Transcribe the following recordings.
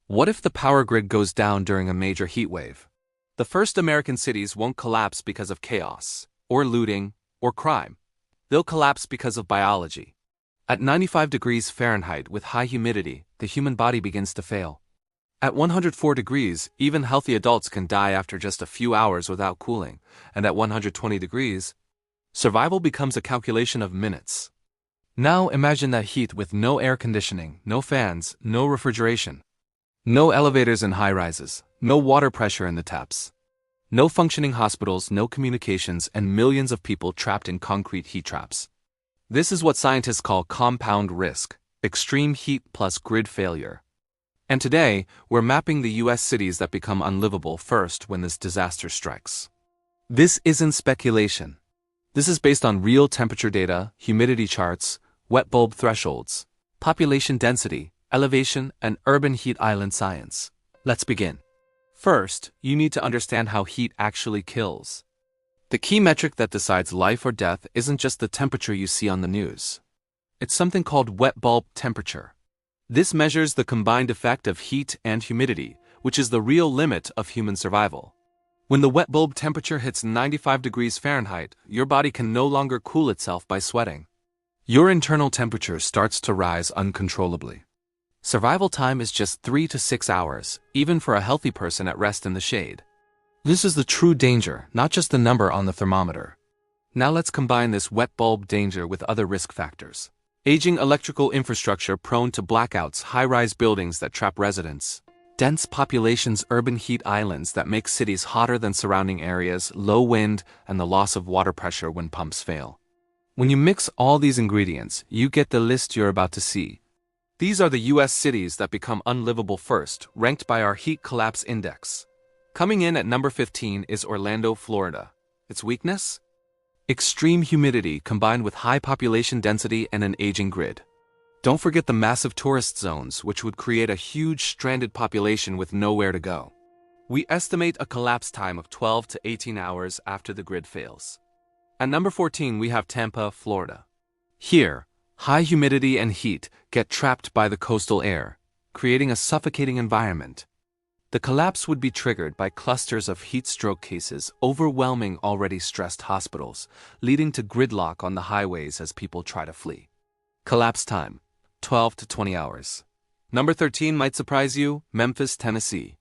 What if the power grid goes down during a major heat wave? The first American cities won't collapse because of chaos, or looting, or crime. They'll collapse because of biology. At 95 degrees Fahrenheit with high humidity, the human body begins to fail. At 104 degrees, even healthy adults can die after just a few hours without cooling, and at 120 degrees, survival becomes a calculation of minutes. Now imagine that heat with no air conditioning, no fans, no refrigeration. No elevators in high-rises, no water pressure in the taps. No functioning hospitals, no communications, and millions of people trapped in concrete heat traps. This is what scientists call compound risk, extreme heat plus grid failure. And today, we're mapping the US cities that become unlivable first when this disaster strikes. This isn't speculation. This is based on real temperature data, humidity charts, wet bulb thresholds, population density, elevation, and urban heat island science. Let's begin. First, you need to understand how heat actually kills. The key metric that decides life or death isn't just the temperature you see on the news. It's something called wet bulb temperature. This measures the combined effect of heat and humidity, which is the real limit of human survival. When the wet bulb temperature hits 95 degrees Fahrenheit, your body can no longer cool itself by sweating. Your internal temperature starts to rise uncontrollably. Survival time is just 3 to 6 hours, even for a healthy person at rest in the shade. This is the true danger, not just the number on the thermometer. Now let's combine this wet bulb danger with other risk factors. Aging electrical infrastructure prone to blackouts, high-rise buildings that trap residents, dense populations, urban heat islands that make cities hotter than surrounding areas, low wind, and the loss of water pressure when pumps fail. When you mix all these ingredients, you get the list you're about to see. These are the US cities that become unlivable first, ranked by our heat collapse index. Coming in at number 15 is Orlando, Florida. Its weakness? Extreme humidity combined with high population density and an aging grid. Don't forget the massive tourist zones, which would create a huge stranded population with nowhere to go. We estimate a collapse time of 12 to 18 hours after the grid fails. At number 14, we have Tampa, Florida. Here, high humidity and heat get trapped by the coastal air, creating a suffocating environment. The collapse would be triggered by clusters of heat stroke cases overwhelming already stressed hospitals, leading to gridlock on the highways as people try to flee. Collapse time, 12 to 20 hours. Number 13 might surprise you, Memphis, Tennessee.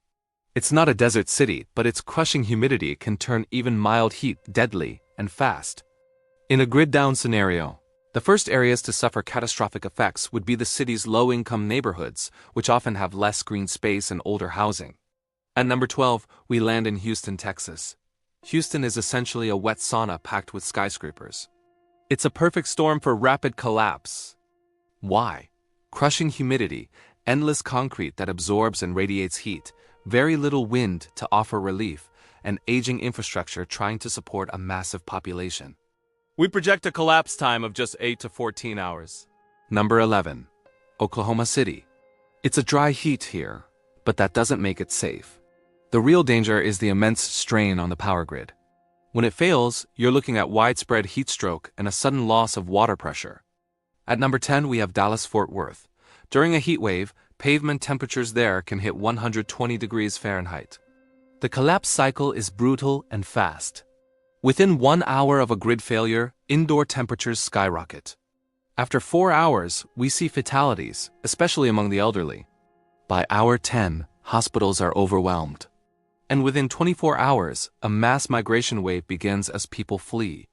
It's not a desert city, but its crushing humidity can turn even mild heat deadly and fast. In a grid-down scenario, the first areas to suffer catastrophic effects would be the city's low-income neighborhoods, which often have less green space and older housing. At number 12, we land in Houston, Texas. Houston is essentially a wet sauna packed with skyscrapers. It's a perfect storm for rapid collapse. Why? Crushing humidity, endless concrete that absorbs and radiates heat, very little wind to offer relief, and aging infrastructure trying to support a massive population. We project a collapse time of just 8 to 14 hours. Number 11. Oklahoma City. It's a dry heat here, but that doesn't make it safe. The real danger is the immense strain on the power grid. When it fails, you're looking at widespread heat stroke and a sudden loss of water pressure. At number 10, we have Dallas-Fort Worth. During a heat wave, pavement temperatures there can hit 120 degrees Fahrenheit. The collapse cycle is brutal and fast. Within 1 hour of a grid failure, indoor temperatures skyrocket. After 4 hours, we see fatalities, especially among the elderly. By hour 10, hospitals are overwhelmed. And within 24 hours, a mass migration wave begins as people flee.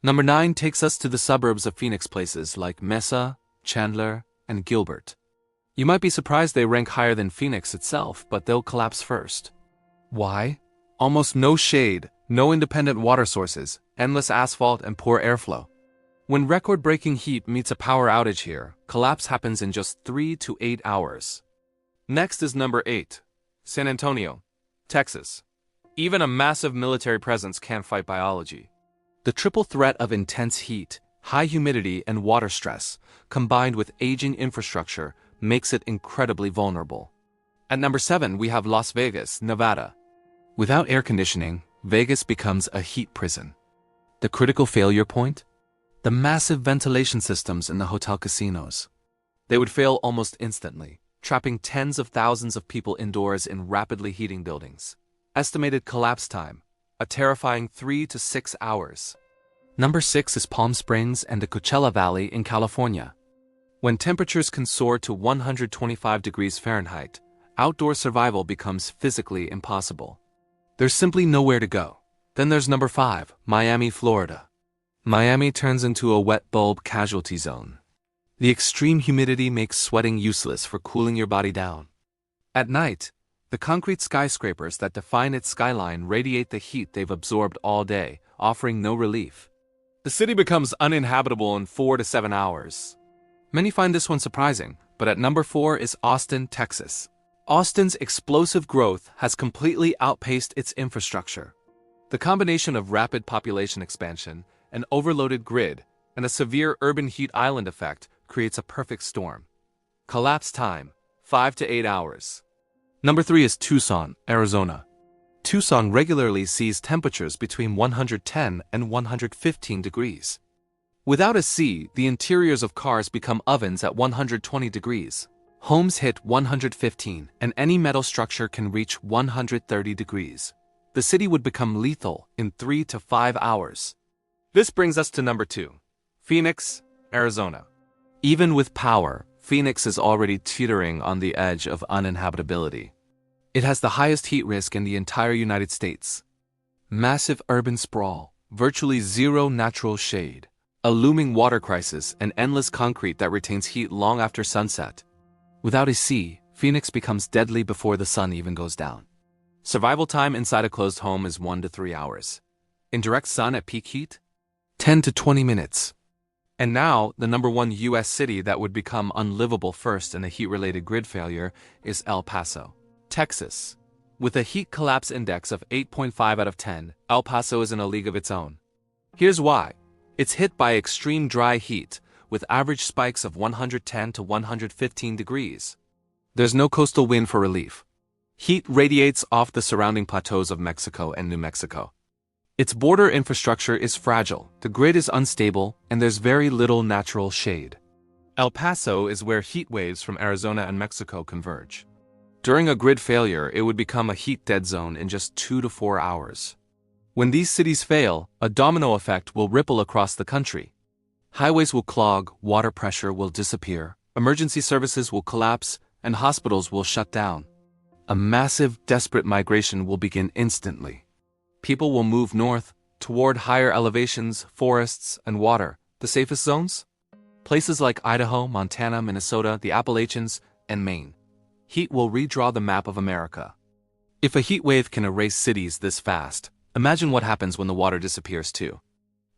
Number 9 takes us to the suburbs of Phoenix, places like Mesa, Chandler, and Gilbert. You might be surprised they rank higher than Phoenix itself, but they'll collapse first. Why? Almost no shade, no independent water sources, endless asphalt, and poor airflow. When record-breaking heat meets a power outage here, collapse happens in just 3 to 8 hours. Next is number 8, San Antonio, Texas. Even a massive military presence can't fight biology. The triple threat of intense heat, high humidity, and water stress, combined with aging infrastructure, makes it incredibly vulnerable. At number 7, we have Las Vegas, Nevada. Without air conditioning, Vegas becomes a heat prison. The critical failure point? The massive ventilation systems in the hotel casinos. They would fail almost instantly. trapping tens of thousands of people indoors in rapidly heating buildings. Estimated collapse time, a terrifying 3 to 6 hours. Number 6 is Palm Springs and the Coachella Valley in California. When temperatures can soar to 125 degrees Fahrenheit, outdoor survival becomes physically impossible. There's simply nowhere to go. Then there's number 5, Miami, Florida. Miami turns into a wet bulb casualty zone. The extreme humidity makes sweating useless for cooling your body down. At night, the concrete skyscrapers that define its skyline radiate the heat they've absorbed all day, offering no relief. The city becomes uninhabitable in 4 to 7 hours. Many find this one surprising, but at number 4 is Austin, Texas. Austin's explosive growth has completely outpaced its infrastructure. The combination of rapid population expansion, an overloaded grid, and a severe urban heat island effect creates a perfect storm. Collapse time, 5 to 8 hours. Number 3 is Tucson, Arizona. Tucson regularly sees temperatures between 110 and 115 degrees. Without a sea, the interiors of cars become ovens at 120 degrees. Homes hit 115, and any metal structure can reach 130 degrees. The city would become lethal in 3 to 5 hours. This brings us to number 2, Phoenix, Arizona. Even with power, Phoenix is already teetering on the edge of uninhabitability. It has the highest heat risk in the entire United States. Massive urban sprawl, virtually zero natural shade, a looming water crisis, and endless concrete that retains heat long after sunset. Without a sea, Phoenix becomes deadly before the sun even goes down. Survival time inside a closed home is 1 to 3 hours. In direct sun at peak heat, 10 to 20 minutes. And now, the number 1 U.S. city that would become unlivable first in a heat-related grid failure is El Paso, Texas. With a heat collapse index of 8.5 out of 10, El Paso is in a league of its own. Here's why. It's hit by extreme dry heat, with average spikes of 110 to 115 degrees. There's no coastal wind for relief. Heat radiates off the surrounding plateaus of Mexico and New Mexico. Its border infrastructure is fragile, the grid is unstable, and there's very little natural shade. El Paso is where heat waves from Arizona and Mexico converge. During a grid failure, it would become a heat dead zone in just 2 to 4 hours. When these cities fail, a domino effect will ripple across the country. Highways will clog, water pressure will disappear, emergency services will collapse, and hospitals will shut down. A massive, desperate migration will begin instantly. People will move north, toward higher elevations, forests, and water, the safest zones? Places like Idaho, Montana, Minnesota, the Appalachians, and Maine. Heat will redraw the map of America. If a heat wave can erase cities this fast, imagine what happens when the water disappears too.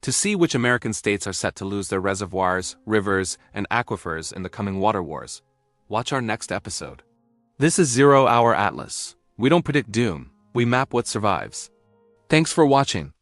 To see which American states are set to lose their reservoirs, rivers, and aquifers in the coming water wars, watch our next episode. This is 0 Hour Atlas. We don't predict doom, we map what survives. Thanks for watching.